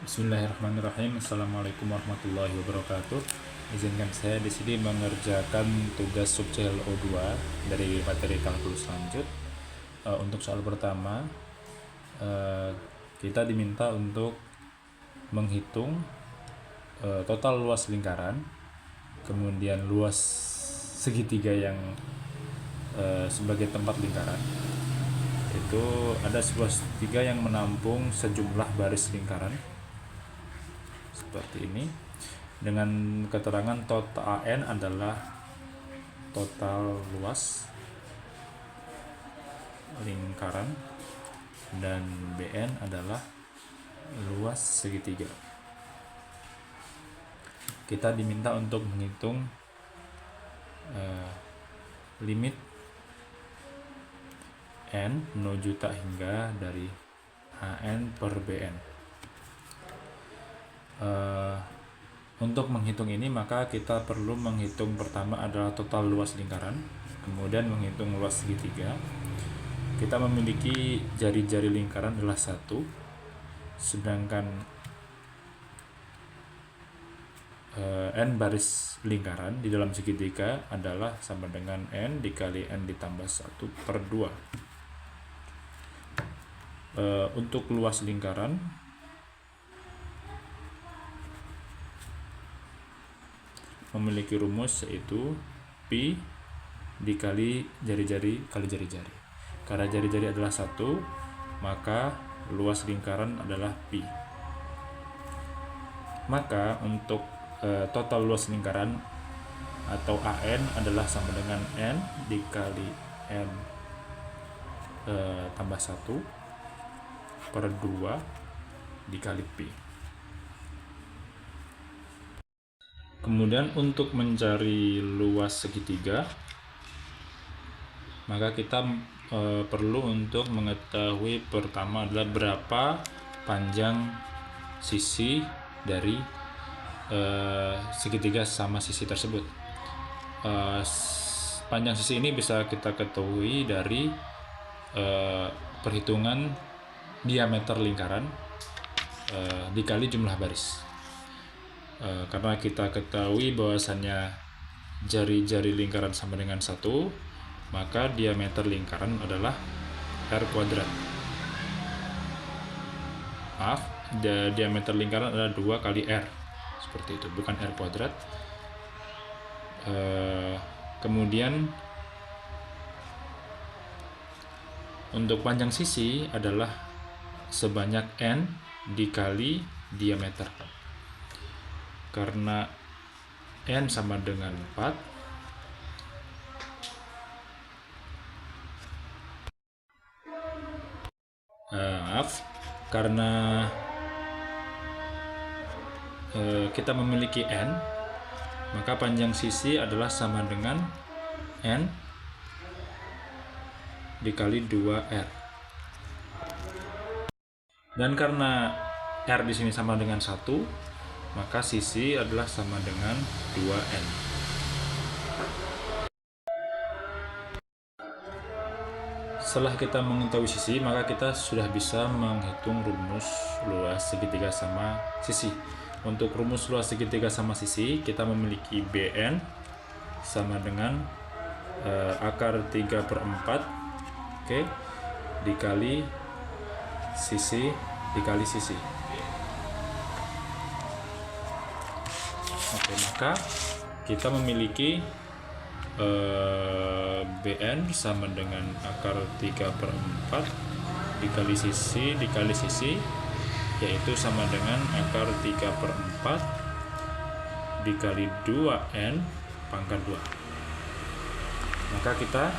Bismillahirrahmanirrahim. Assalamualaikum warahmatullahi wabarakatuh. Izinkan saya di sini mengerjakan tugas subcel O2 dari materi kalkulus lanjut. Untuk soal pertama, eh, kita diminta untuk menghitung total luas lingkaran, kemudian luas segitiga yang sebagai tempat lingkaran. Itu ada sebuah segitiga yang menampung sejumlah baris lingkaran seperti ini, dengan keterangan total AN adalah total luas lingkaran dan BN adalah luas segitiga. Kita diminta untuk menghitung limit N menuju tak hingga dari AN per BN. Untuk menghitung ini maka kita perlu menghitung pertama adalah total luas lingkaran, kemudian menghitung luas segitiga. Kita memiliki jari-jari lingkaran adalah 1, sedangkan N baris lingkaran di dalam segitiga adalah sama dengan N dikali N ditambah 1 per 2. Untuk luas lingkaran memiliki rumus yaitu pi dikali jari-jari kali jari-jari. Karena jari-jari adalah 1, maka luas lingkaran adalah pi. Maka untuk total luas lingkaran atau AN adalah sama dengan N dikali N tambah 1 per 2 dikali pi. Kemudian untuk mencari luas segitiga, maka kita perlu untuk mengetahui pertama adalah berapa panjang sisi dari segitiga sama sisi tersebut. Panjang sisi ini bisa kita ketahui dari perhitungan diameter lingkaran dikali jumlah baris. Karena kita ketahui bahwasannya jari-jari lingkaran sama dengan 1, maka diameter lingkaran adalah R kuadrat. Maaf, diameter lingkaran adalah 2 kali R, seperti itu, bukan R kuadrat. Kemudian untuk panjang sisi adalah sebanyak N dikali diameter. Karena N sama dengan 4, karena kita memiliki N, maka panjang sisi adalah sama dengan N dikali 2R. Dan karena R di sini sama dengan 1, maka sisi adalah sama dengan 2N. Setelah kita mengetahui sisi, maka kita sudah bisa menghitung rumus luas segitiga sama sisi. Untuk rumus luas segitiga sama sisi, kita memiliki BN sama dengan akar 3/4, oke, dikali sisi dikali sisi. Oke, maka kita memiliki BN sama dengan akar 3/4 dikali sisi, yaitu sama dengan akar 3/4 dikali 2N pangkat 2. Maka kita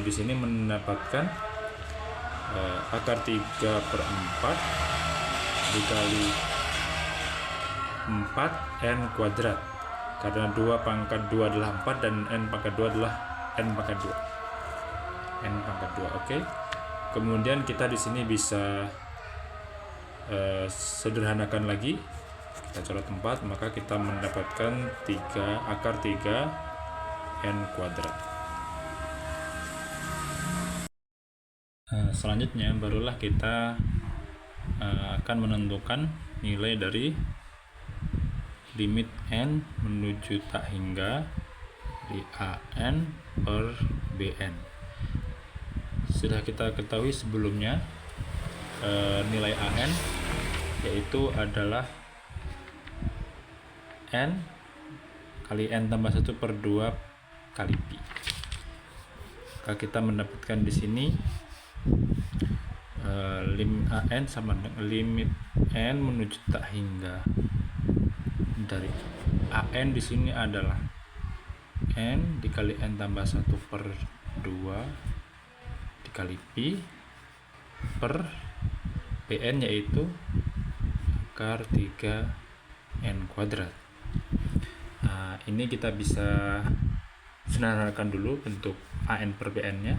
di sini mendapatkan akar 3/4 dikali 4N kuadrat, karena 2 pangkat 2 adalah 4 dan N pangkat 2 adalah N pangkat 2. Oke. Kemudian kita di sini bisa sederhanakan lagi, kita coret 4, maka kita mendapatkan akar 3 N kuadrat. Selanjutnya barulah kita akan menentukan nilai dari limit n menuju tak hingga di AN per BN. Sudah kita ketahui sebelumnya nilai AN yaitu adalah N kali N tambah 1 per 2 kali Pi. Maka kita mendapatkan di sini lim AN sama dengan limit N menuju tak hingga dari AN di sini adalah N dikali N tambah 1 per 2 dikali Pi per PN yaitu akar 3N kuadrat. Nah, ini kita bisa sederhanakan dulu bentuk AN per PN nya.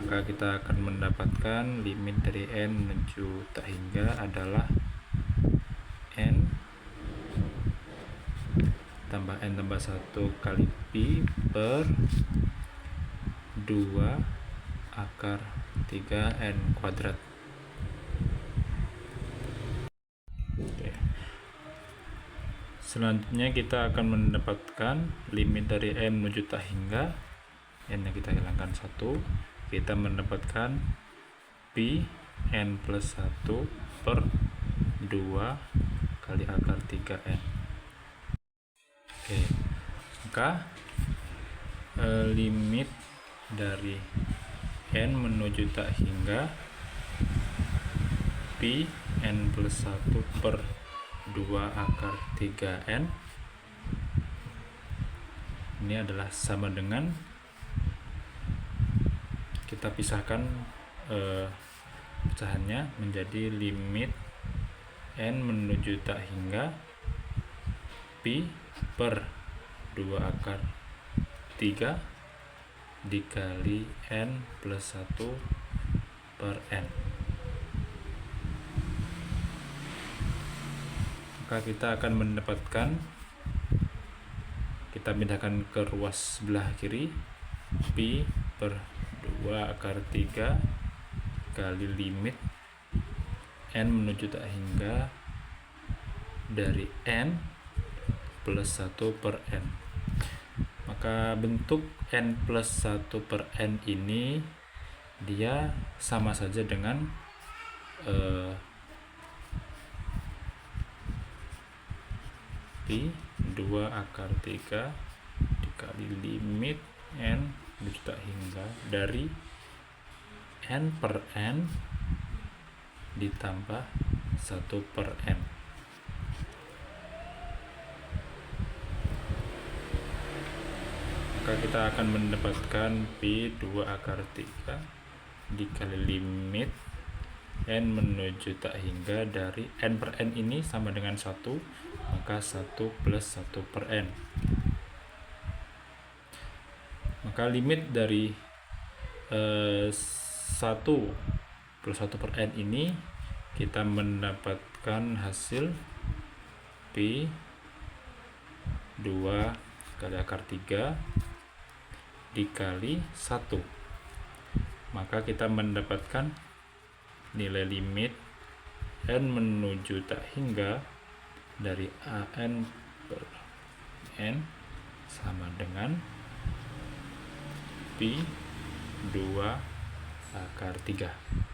Maka kita akan mendapatkan limit dari N menuju tak hingga adalah N tambah N tambah 1 kali Pi per 2 akar 3N kuadrat. Oke. Selanjutnya kita akan mendapatkan limit dari N menuju tak hingga, N nya kita hilangkan 1, kita mendapatkan Pi N plus 1 per 2 kali akar 3N. Oke, maka limit dari N menuju tak hingga Pi N plus 1 per 2 akar 3N ini adalah sama dengan, kita pisahkan pecahannya menjadi limit N menuju tak hingga Pi per 2 akar 3 dikali N plus 1 per N. Maka kita akan mendapatkan, kita pindahkan ke ruas sebelah kiri, Pi per 2 akar 3 kali limit N menuju tak hingga dari N plus 1 per N. Maka bentuk N plus 1 per N ini dia sama saja dengan Pi 2 akar 3 dikali limit N menuju tak hingga dari N per N ditambah 1 per N. Maka kita akan mendapatkan Pi 2 akar 3 dikali limit N menuju tak hingga dari N per N ini sama dengan 1, maka 1 plus 1 per N. Maka limit dari 1 plus 1 per N ini kita mendapatkan hasil Pi 2 kali akar 3 dikali 1. Maka kita mendapatkan nilai limit N menuju tak hingga dari AN per N sama dengan Pi 2 akar 3.